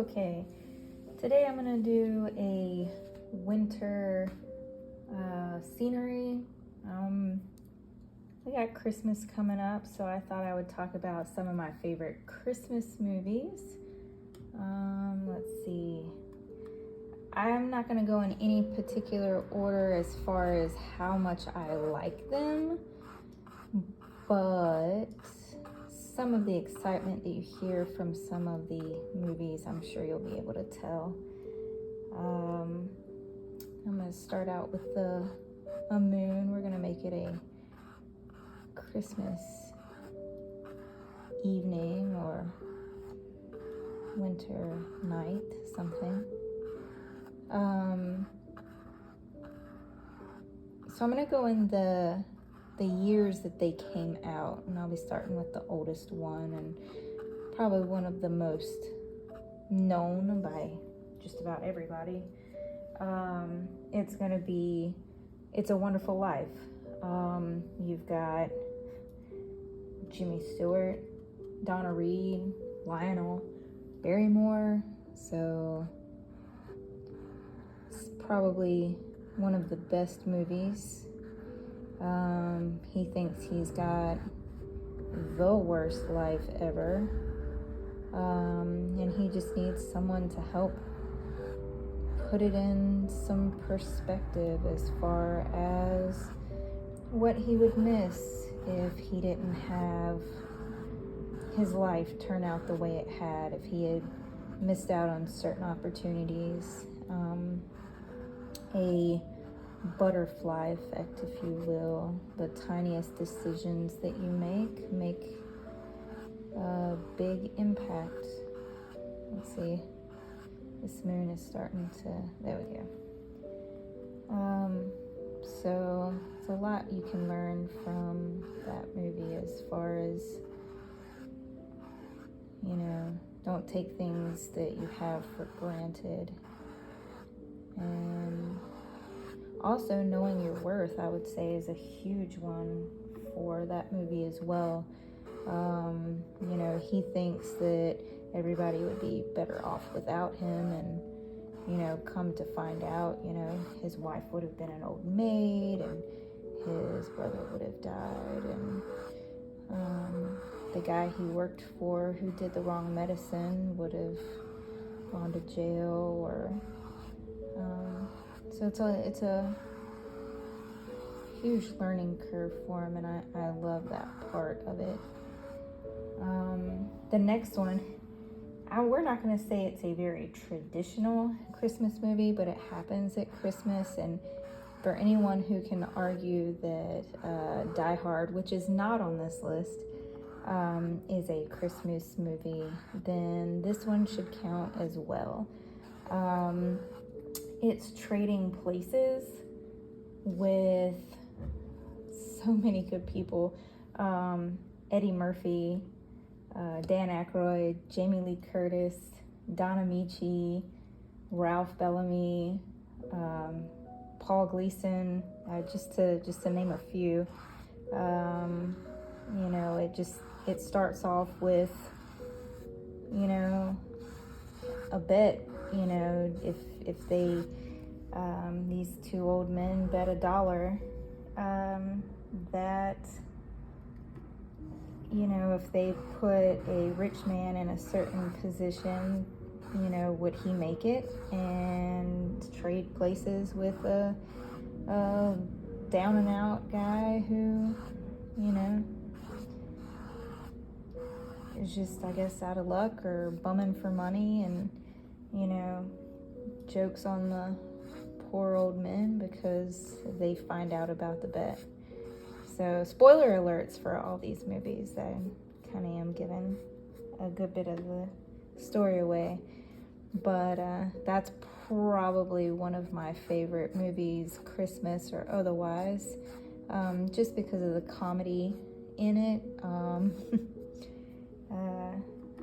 Okay, today I'm gonna do a winter scenery. We got Christmas coming up, so I thought I would talk about some of my favorite Christmas movies. Let's see. I'm not gonna go in any particular order as far as how much I like them, but some of the excitement that you hear from some of the movies, I'm sure you'll be able to tell. I'm going to start out with a moon. We're going to make it a Christmas evening or winter night, something. So I'm going to go in the years that they came out, and I'll be starting with the oldest one and probably one of the most known by just about everybody. It's gonna be It's a Wonderful Life. You've got Jimmy Stewart, Donna Reed, Lionel Barrymore, so it's probably one of the best movies. He thinks he's got the worst life ever, and he just needs someone to help put it in some perspective as far as what he would miss if he didn't have his life turn out the way it had, if he had missed out on certain opportunities. A butterfly effect, if you will. The tiniest decisions that you make a big impact. Let's see, this moon is starting to, there we go. So it's a lot you can learn from that movie as far as, don't take things that you have for granted. And also, knowing your worth, I would say, is a huge one for that movie as well. He thinks that everybody would be better off without him, and, come to find out, his wife would have been an old maid, and his brother would have died, and the guy he worked for who did the wrong medicine would have gone to jail, or so it's a huge learning curve for him, and I love that part of it. The next one, we're not going to say it's a very traditional Christmas movie, but it happens at Christmas, and for anyone who can argue that Die Hard, which is not on this list, is a Christmas movie, then this one should count as well. It's trading places with so many good people. Eddie Murphy, Dan Aykroyd, Jamie Lee Curtis, Don Amici, Ralph Bellamy, Paul Gleason, just to name a few. It starts off with, a bet. If they, these two old men bet $1, that, if they put a rich man in a certain position, would he make it, and trade places with a down and out guy who, is just, I guess, out of luck or bumming for money, and, jokes on the poor old men because they find out about the bet. So, spoiler alerts for all these movies. I kind of am giving a good bit of the story away. But that's probably one of my favorite movies, Christmas or otherwise, just because of the comedy in it.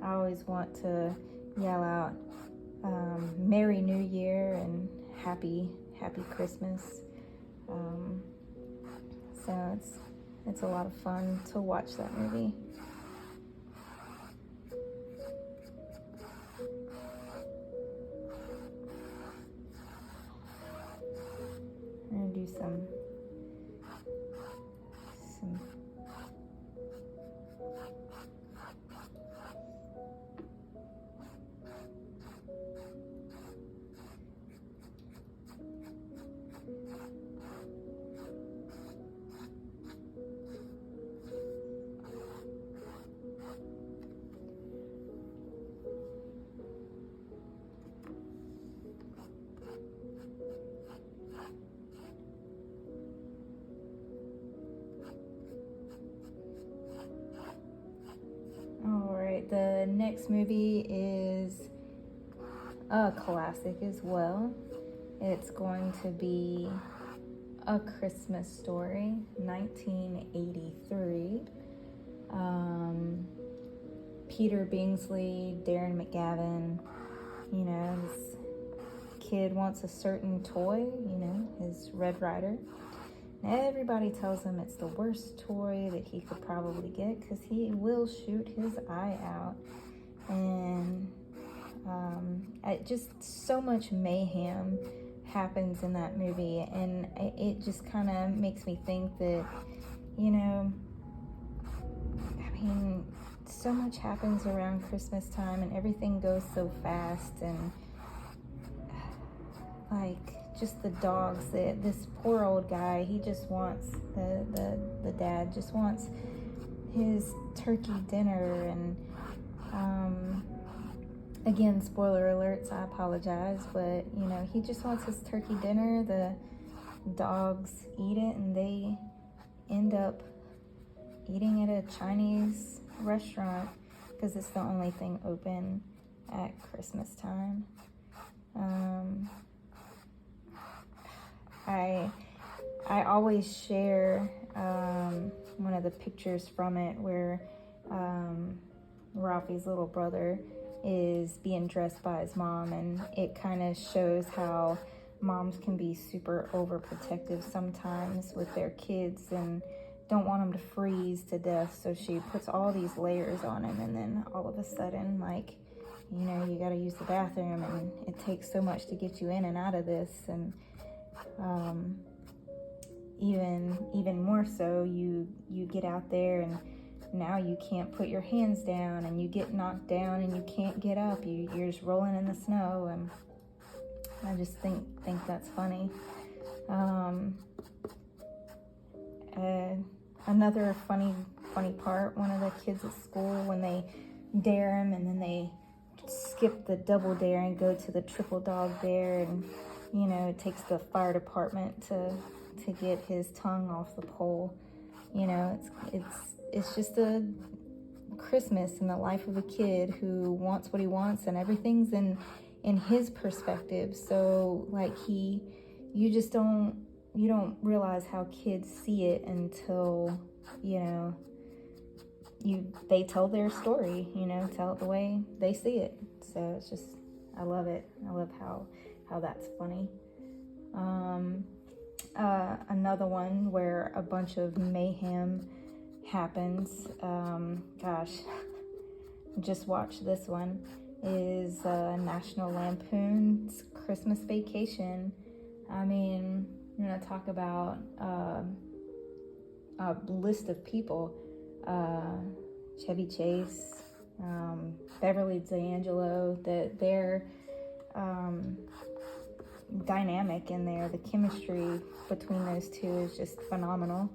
I always want to yell out, Merry New Year and Happy Christmas. So it's a lot of fun to watch that movie. some Alright, the next movie is a classic as well. It's going to be A Christmas Story, 1983. Peter Bingsley, Darren McGavin, you know, this kid wants a certain toy, you know, his Red Ryder. Everybody tells him it's the worst toy that he could probably get because he will shoot his eye out. And just so much mayhem happens in that movie, and it just kind of makes me think that, you know, I mean, so much happens around Christmas time and everything goes so fast, and like just the dogs, this poor old guy, he just wants, the dad just wants his turkey dinner. And again, spoiler alerts, I apologize, but you know, he just wants his turkey dinner. The dogs eat it and they end up eating at a Chinese restaurant because it's the only thing open at Christmas time. I always share one of the pictures from it where Ralphie's little brother is being dressed by his mom, and it kind of shows how moms can be super overprotective sometimes with their kids and don't want them to freeze to death, so she puts all these layers on him, and then all of a sudden, like, you know, you got to use the bathroom and it takes so much to get you in and out of this. And even more so, you get out there and now you can't put your hands down and you get knocked down and you can't get up. You're just rolling in the snow, and I just think that's funny. Another funny part, one of the kids at school, when they dare him and then they skip the double dare and go to the triple dog dare, and you know, it takes the fire department to get his tongue off the pole. You know, it's just a Christmas in the life of a kid who wants what he wants, and everything's in his perspective. So like you don't realize how kids see it until, you know, they tell their story, you know, tell it the way they see it. So it's just, I love it. I love how that's funny. Another one where a bunch of mayhem happens, just watch this one, is National Lampoon's Christmas Vacation. I mean, I'm gonna talk about a list of people. Chevy Chase, Beverly D'Angelo, their dynamic in there, the chemistry between those two is just phenomenal.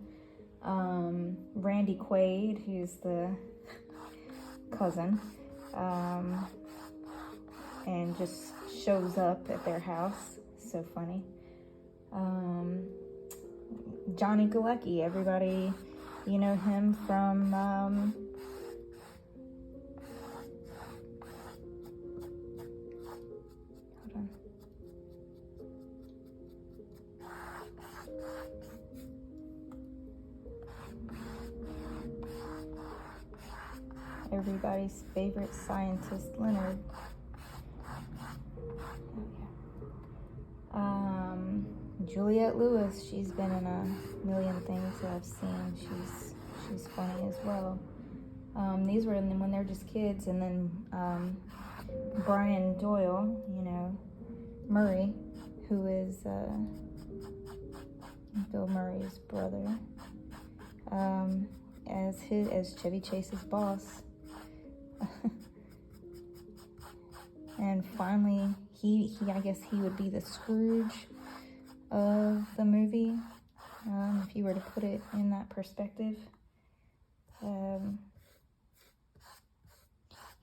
Randy Quaid, who's the cousin, and just shows up at their house, so funny. Johnny Galecki, everybody, you know him from hold on. Everybody's favorite scientist, Leonard. Juliette Lewis, she's been in a million things that I've seen. She's funny as well. These were when they're just kids, and then Brian Doyle, you know, Murray, who is Bill Murray's brother, as Chevy Chase's boss. And finally, I guess he would be the Scrooge of the movie, if you were to put it in that perspective.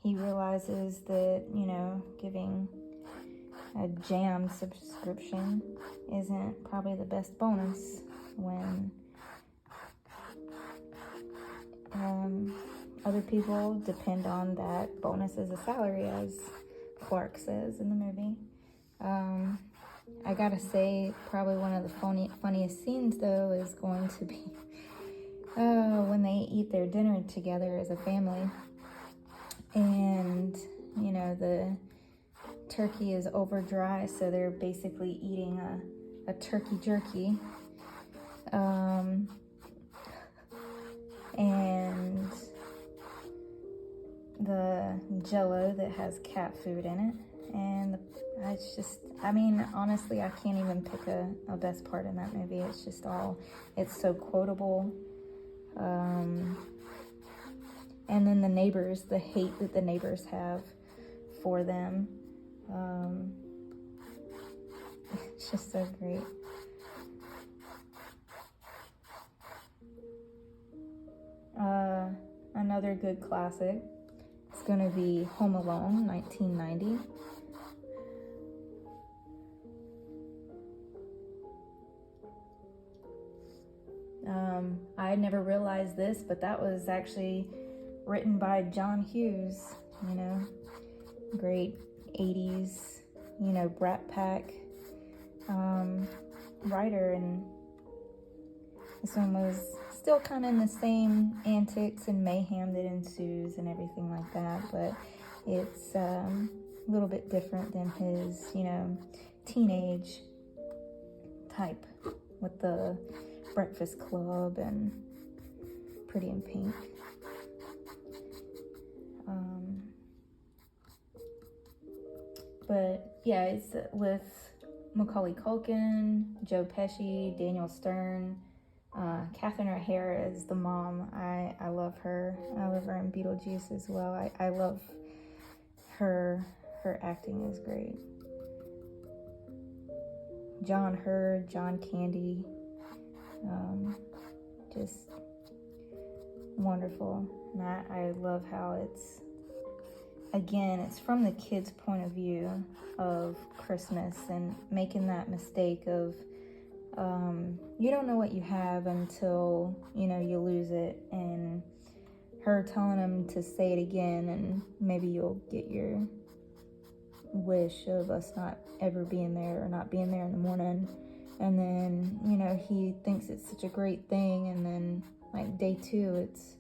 He realizes that, giving a jam subscription isn't probably the best bonus when other people depend on that bonus as a salary, as Clark says in the movie. I gotta say, probably one of the funniest scenes, though, is going to be when they eat their dinner together as a family. And, the turkey is over dry, so they're basically eating a turkey jerky. And the Jell-O that has cat food in it. And it's just, honestly, I can't even pick a best part in that movie. It's just it's so quotable. And then the neighbors, the hate that the neighbors have for them. It's just so great. Another good classic is going to be Home Alone, 1990. I never realized this, but that was actually written by John Hughes, great 80s, Brat Pack writer, and this one was still kind of in the same antics and mayhem that ensues and everything like that, but it's a little bit different than his, teenage type with the Breakfast Club and Pretty in Pink. But yeah, it's with Macaulay Culkin, Joe Pesci, Daniel Stern, Catherine O'Hara is the mom. I love her. I love her in Beetlejuice as well. I love her. Her acting is great. John Hurd, John Candy, just wonderful. And I love how it's from the kids' point of view of Christmas, and making that mistake of you don't know what you have until you lose it, and her telling him to say it again, and maybe you'll get your wish of us not ever being there, or not being there in the morning. And then he thinks it's such a great thing, and then like day 2 it's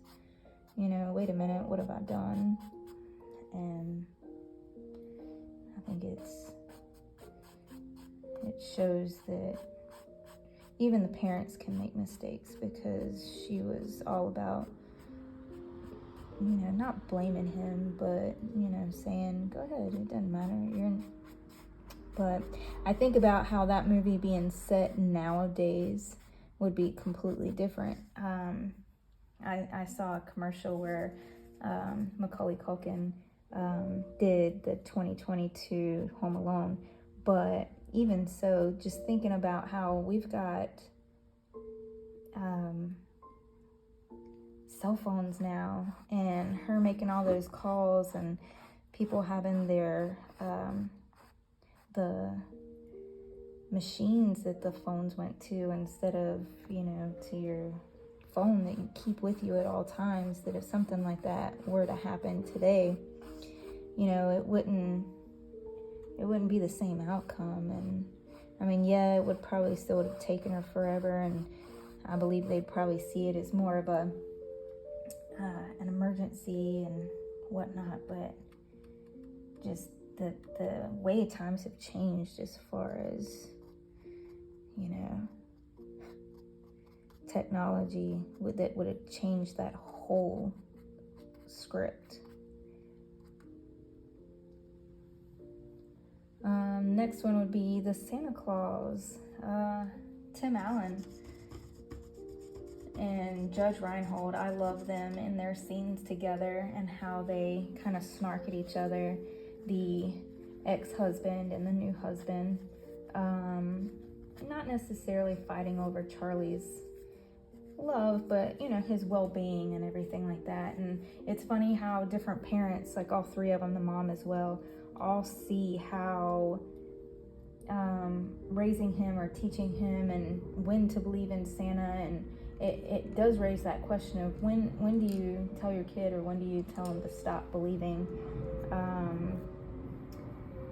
wait a minute, what have I done? And I think it shows that even the parents can make mistakes, because she was all about not blaming him, but saying, go ahead, it doesn't matter, but I think about how that movie being set nowadays would be completely different. I saw a commercial where Macaulay Culkin did the 2022 Home Alone, but even so, just thinking about how we've got cell phones now, and her making all those calls, and people having their the machines that the phones went to instead of to your phone that you keep with you at all times, that if something like that were to happen today, it wouldn't be the same outcome. And yeah, it would probably still have taken her forever, and I believe they'd probably see it as more of an emergency and whatnot, but just the way times have changed as far as technology that would have changed that whole script. Next one would be the Santa Claus. Tim Allen and Judge Reinhold, I love them in their scenes together and how they kind of snark at each other, the ex-husband and the new husband. Not necessarily fighting over Charlie's love, but you know, his well-being and everything like that. And it's funny how different parents, like all three of them, the mom as well, all see how raising him or teaching him and when to believe in Santa, and it does raise that question of when do you tell your kid, or when do you tell them to stop believing.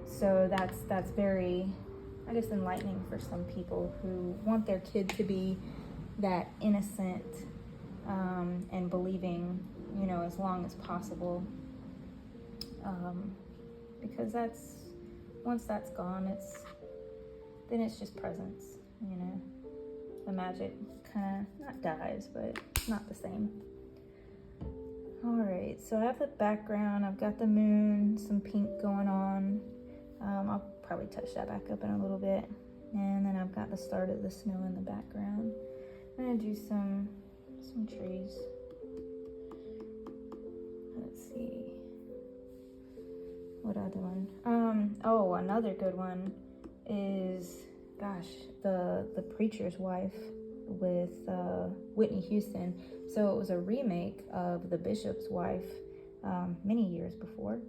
So that's very, I guess, enlightening for some people who want their kid to be that innocent and believing, you know, as long as possible, because once that's gone, then it's just presents, you know. The magic kind of not dies, but it's not the same. All right, so I have the background, I've got the moon, some pink going on. I'll probably touch that back up in a little bit, and then I've got the start of the snow in the background. I'm gonna do some trees. Let's see, what other one? Oh, another good one is, gosh, the Preacher's Wife with Whitney Houston. So it was a remake of The Bishop's Wife many years before,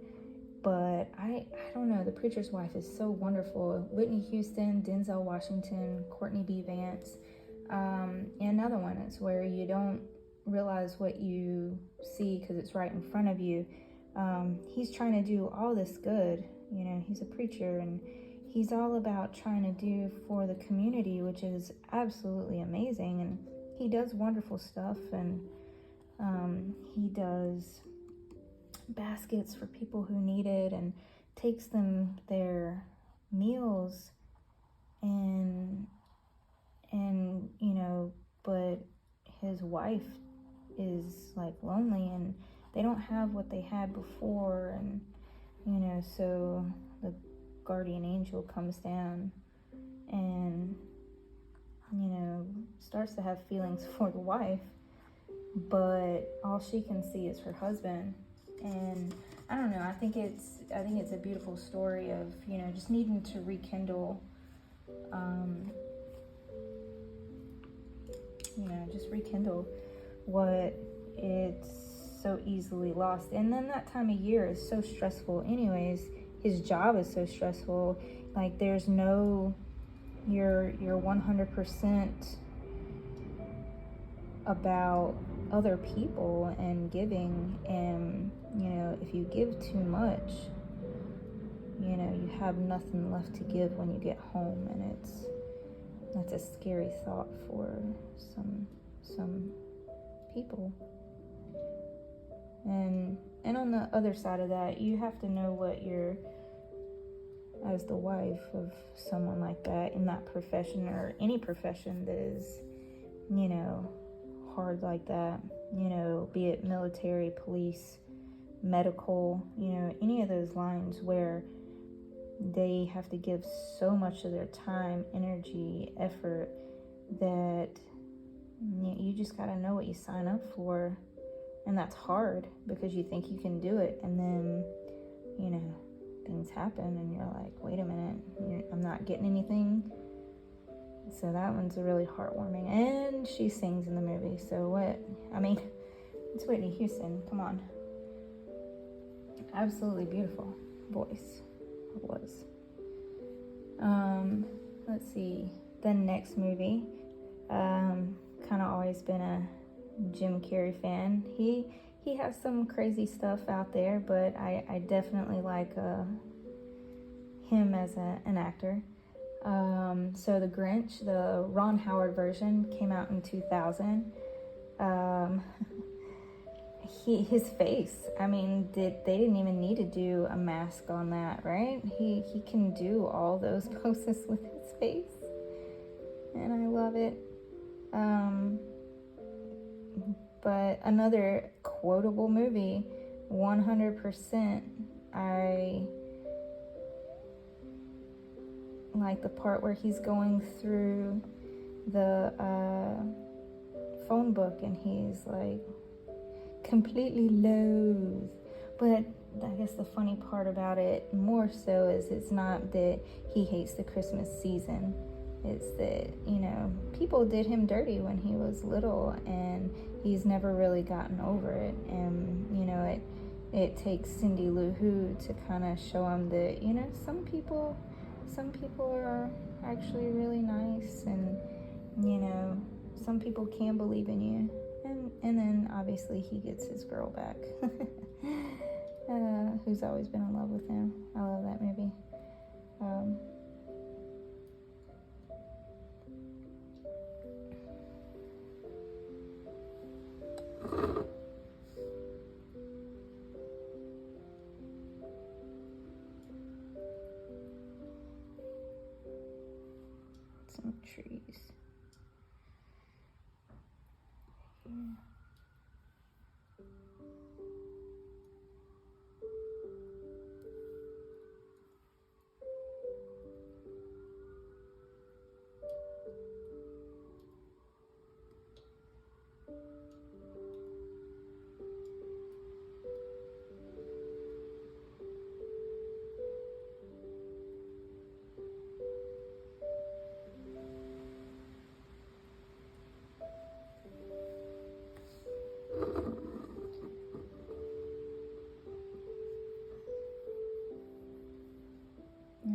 but I don't know, The Preacher's Wife is so wonderful. Whitney Houston, Denzel Washington, Courtney B. Vance. And another one is where you don't realize what you see because it's right in front of you. He's trying to do all this good, you know, he's a preacher, and he's all about trying to do for the community, which is absolutely amazing. And he does wonderful stuff, and he does baskets for people who need it, and takes them their meals, and you know, but his wife is like lonely, and they don't have what they had before, and you know, so the guardian angel comes down and, you know, starts to have feelings for the wife, but all she can see is her husband. And I don't know, I think it's a beautiful story of, you know, just needing to rekindle, you know, just rekindle what it's so easily lost. And then that time of year is so stressful anyways. His job is so stressful. Like, there's no, you're 100% about other people and giving, and you know, if you give too much, you know, you have nothing left to give when you get home, and that's a scary thought for some people. And on the other side of that, you have to know what you're, as the wife of someone like that in that profession, or any profession that is, you know, hard like that, you know, be it military, police, medical, you know, any of those lines where they have to give so much of their time, energy, effort, that you just got to know what you sign up for. And that's hard because you think you can do it, and then, you know, things happen and you're like, wait a minute, I'm not getting anything. So that one's really heartwarming, and she sings in the movie, so what? I mean, it's Whitney Houston, come on. Absolutely beautiful voice it was. Let's see, the next movie, kind of always been a Jim Carrey fan. He has some crazy stuff out there, but I definitely like him as an actor. So The Grinch, the Ron Howard version, came out in 2000. His face, I mean, they didn't even need to do a mask on that, right? He can do all those poses with his face, and I love it. But another quotable movie, 100%. I like the part where he's going through the phone book, and he's like completely loath. But I guess the funny part about it more so is it's not that he hates the Christmas season. It's that, you know, people did him dirty when he was little, and he's never really gotten over it. And, you know, it takes Cindy Lou Who to kind of show him that, you know, some people are actually really nice, and, you know, some people can believe in you. And then obviously he gets his girl back, who's always been in love with him. I love that movie. Some trees. Yeah.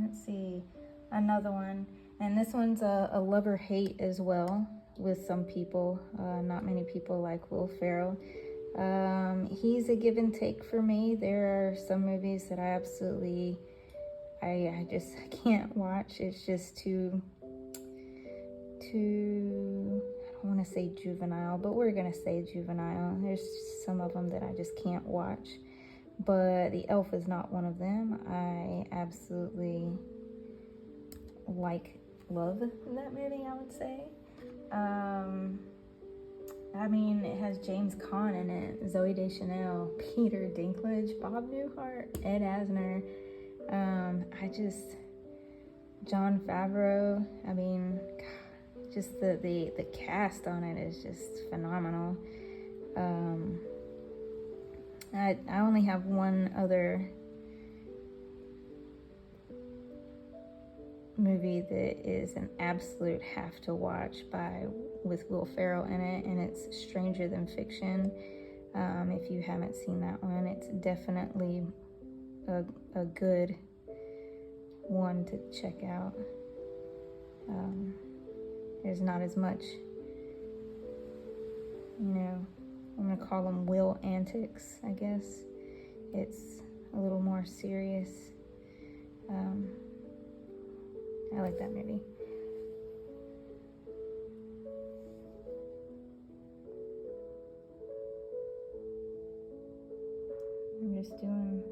Let's see, another one, and this one's a love-or-hate as well with some people. Not many people like Will Ferrell. He's a give and take for me. There are some movies that I just can't watch. It's just too, I don't want to say juvenile, but we're gonna say juvenile. There's some of them that I just can't watch. But The Elf is not one of them. I absolutely love that movie, I would say. I mean, it has James Caan in it, Zooey Deschanel, Peter Dinklage, Bob Newhart, Ed Asner. Jon Favreau. I mean, just the cast on it is just phenomenal. I only have one other movie that is an absolute have to watch with Will Ferrell in it, and it's Stranger Than Fiction. If you haven't seen that one, it's definitely a good one to check out. There's not as much, you know, I'm gonna call them Will antics, I guess. It's a little more serious. I like that movie. I'm just doing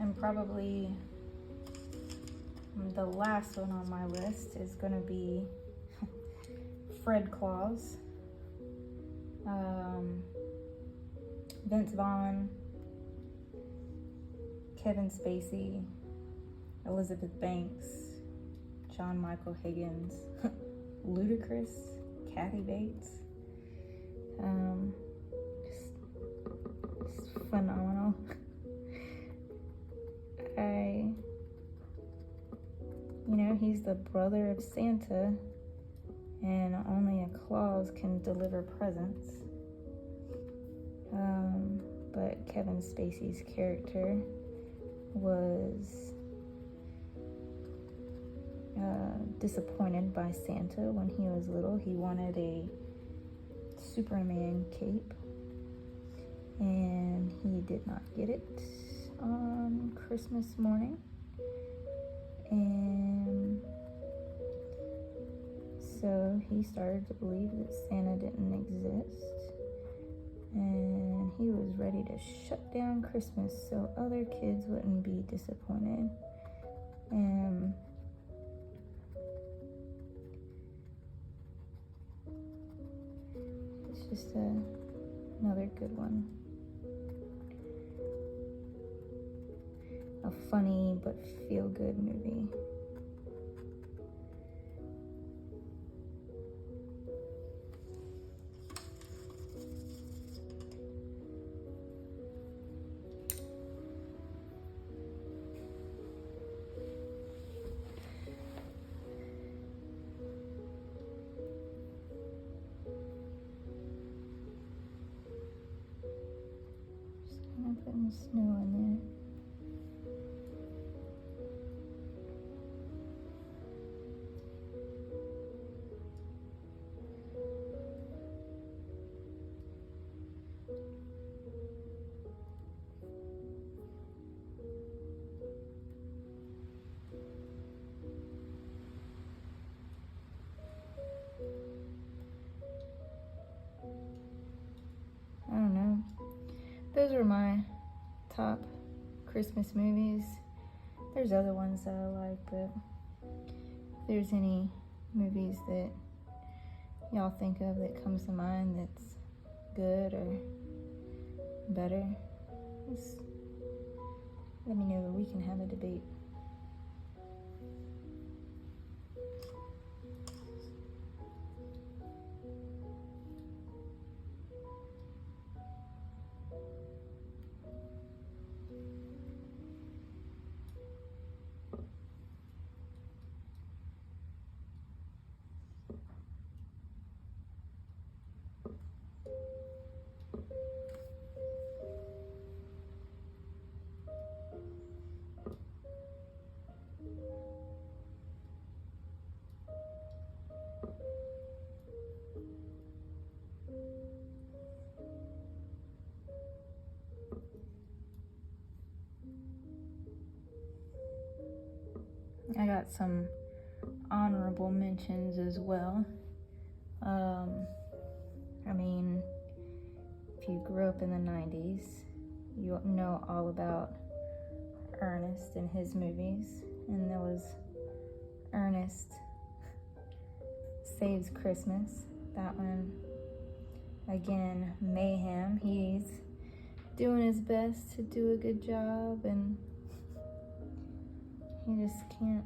and probably the last one on my list is gonna be Fred Claus. Vince Vaughn, Kevin Spacey, Elizabeth Banks, John Michael Higgins, Ludacris, Kathy Bates. Just phenomenal. He's the brother of Santa, and only a Claus can deliver presents. But Kevin Spacey's character was disappointed by Santa when he was little. He wanted a Superman cape, and he did not get it on Christmas morning. And so he started to believe that Santa didn't exist, and he was ready to shut down Christmas so other kids wouldn't be disappointed. And it's just another good one. A funny but feel-good movie. Just kind of putting snow in there. I don't know. Those are my top Christmas movies. There's other ones that I like, but if there's any movies that y'all think of that comes to mind that's good or better, just let me know. We can have a debate. I got some honorable mentions as well. If you grew up in the 90s, you know all about Ernest and his movies. And there was Ernest Saves Christmas. That one, again, mayhem. He's doing his best to do a good job, and he just can't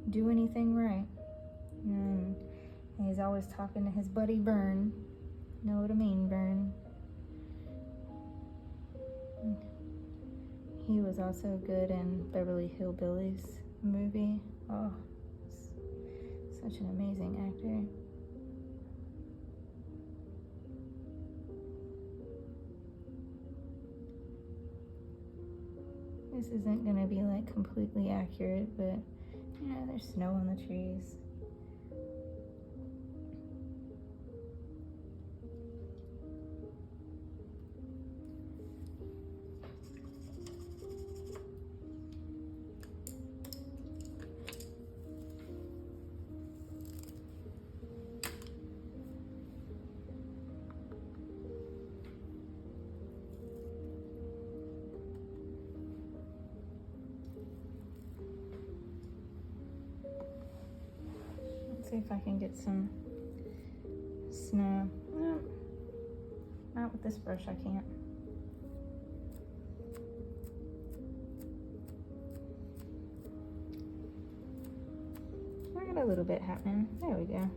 do anything right. And he's always talking to his buddy Vern. Know what I mean, Vern? He was also good in Beverly Hillbillies movie. Oh, such an amazing actor. This isn't gonna be like completely accurate, but there's snow on the trees. See if I can get some snow. Not with this brush, I can't. I got a little bit happening. There we go.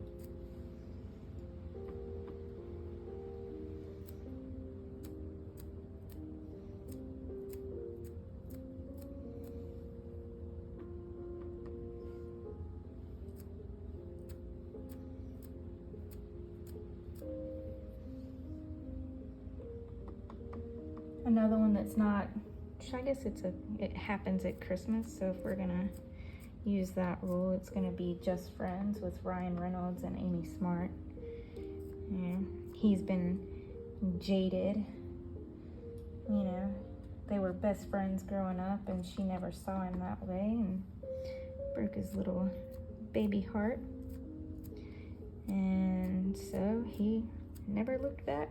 Another one that's not, I guess it happens at Christmas, so if we're gonna use that rule, it's gonna be Just Friends with Ryan Reynolds and Amy Smart. And he's been jaded, you know, they were best friends growing up and she never saw him that way and broke his little baby heart. And so he never looked back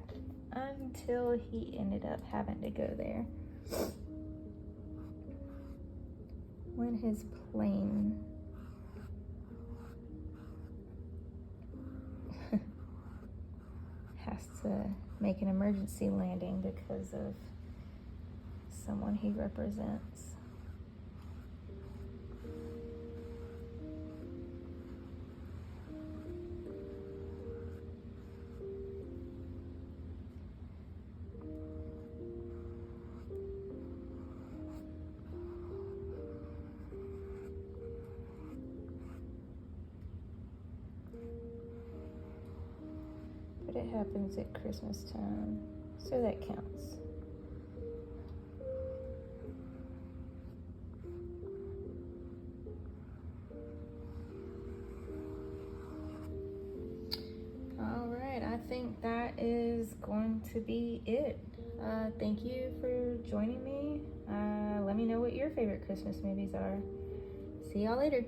until he ended up having to go there. When his plane has to make an emergency landing because of someone he represents. But it happens at Christmas time, so that counts. All right, I think that is going to be it. Thank you for joining me. Let me know what your favorite Christmas movies are. See y'all later.